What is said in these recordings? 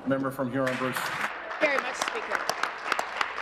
Member from Huron-Bruce. Very much, Speaker.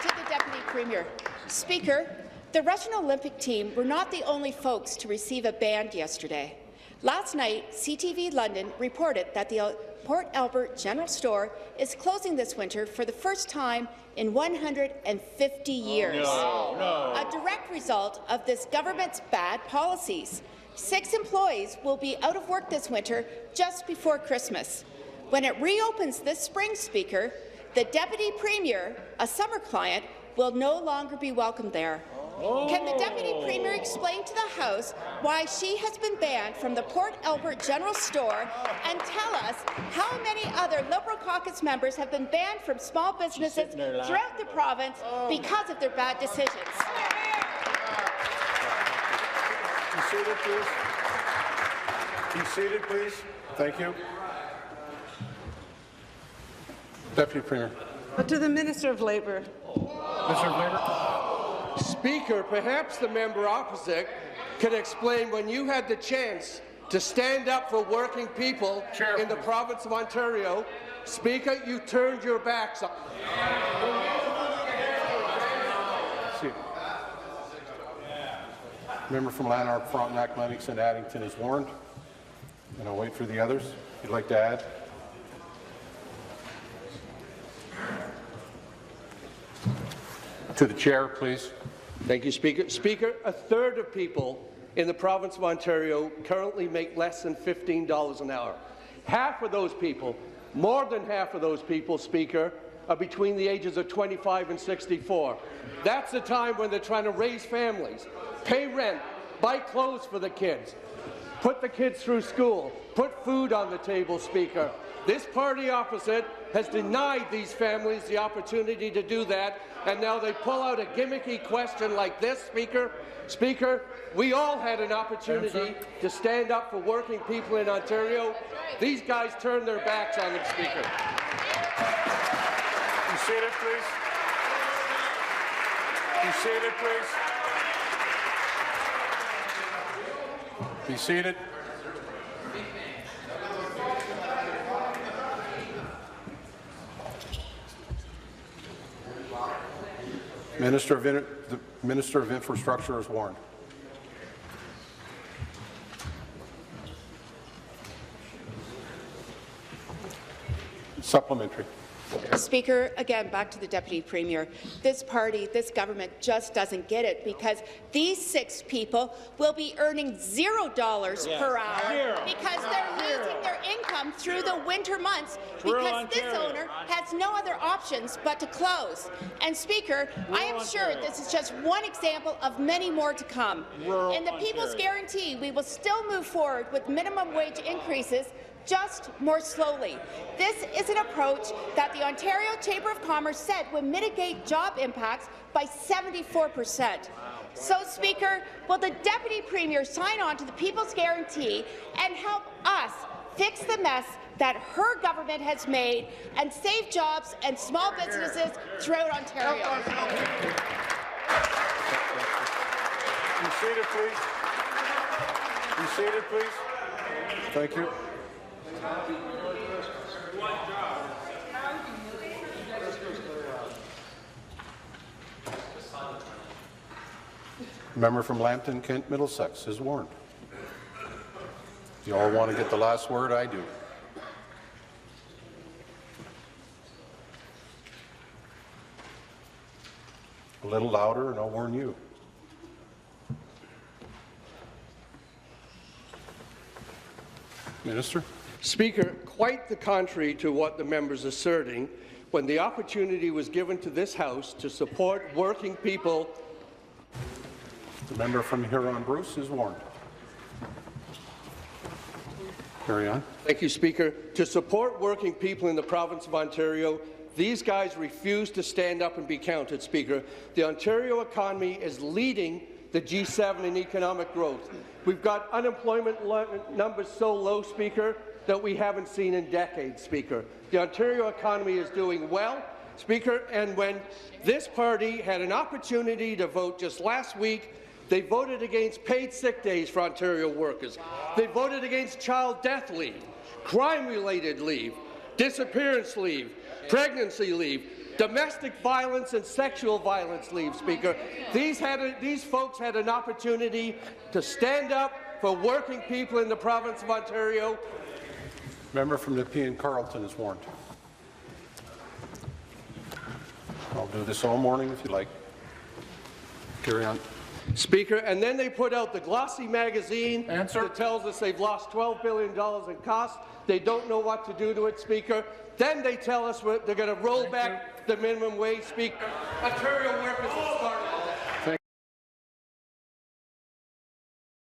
To the Deputy Premier. Speaker, the Russian Olympic team were not the only folks to receive a ban yesterday. Last night, CTV London reported that the Port Albert General Store is closing this winter for the first time in 150 years. A direct result of this government's bad policies. 6 employees will be out of work this winter just before Christmas. When it reopens this spring, Speaker, the Deputy Premier, a summer client, will no longer be welcome there. Can the Deputy Premier explain to the House why she has been banned from the Port Albert General Store and tell us how many other Liberal caucus members have been banned from small businesses throughout the province because of their bad decisions? Be seated, please. Be seated, please. Thank you. Deputy Premier. To the Minister of Labour. Minister of Labour. Speaker, perhaps the member opposite could explain when you had the chance to stand up for working people in the province of Ontario. Speaker, you turned your backs on. Member from Lanark, Frontenac, Lennox and Addington is warned. And I'll wait for the others. If you'd like to add. To the chair, please. Thank you, Speaker. Speaker, a third of people in the province of Ontario currently make less than $15 an hour. Half of those people, more than half of those people, Speaker, are between the ages of 25 and 64. That's the time when they're trying to raise families, pay rent, buy clothes for the kids, put the kids through school, put food on the table, Speaker. This party opposite has denied these families the opportunity to do that, and now they pull out a gimmicky question like this, Speaker. Speaker, we all had an opportunity to stand up for working people in Ontario. These guys turned their backs on them, Speaker. Be seated, please. Be seated, please. Be seated. The Minister of Infrastructure is warned. Supplementary. Speaker, again, back to the Deputy Premier. This party, this government just doesn't get it because these 6 people will be earning $0 per hour because they're losing their income through the winter months because this owner has no other options but to close. And Speaker, I am sure this is just one example of many more to come. In the People's Guarantee, we will still move forward with minimum wage increases, just more slowly. This is an approach that the Ontario Chamber of Commerce said would mitigate job impacts by 74%. So, Speaker, will the Deputy Premier sign on to the People's Guarantee and help us fix the mess that her government has made and save jobs and small businesses throughout Ontario? Be seated, please. Be seated, please. Thank you. Member from Lambton, Kent, Middlesex is warned. You all want to get the last word? I do. A little louder and I'll warn you. Minister. Speaker, quite the contrary to what the member's asserting, when the opportunity was given to this House to support working people. The member from Huron-Bruce is warned. Carry on. Thank you, Speaker. To support working people in the province of Ontario, these guys refuse to stand up and be counted, Speaker. The Ontario economy is leading the G7 in economic growth. We've got unemployment numbers so low, Speaker, that we haven't seen in decades, Speaker. The Ontario economy is doing well, Speaker, and when this party had an opportunity to vote just last week, they voted against paid sick days for Ontario workers. They voted against child death leave, crime-related leave, disappearance leave, pregnancy leave, domestic violence and sexual violence leave, Speaker. These folks had an opportunity to stand up for working people in the province of Ontario. Member from Nepean Carleton is warned. I'll do this all morning if you like. Carry on. Speaker, and then they put out the glossy magazine that tells us they've lost $12 billion in costs. They don't know what to do to it, Speaker. Then they tell us they're going to roll back the minimum wage, Speaker. Ontario workers have started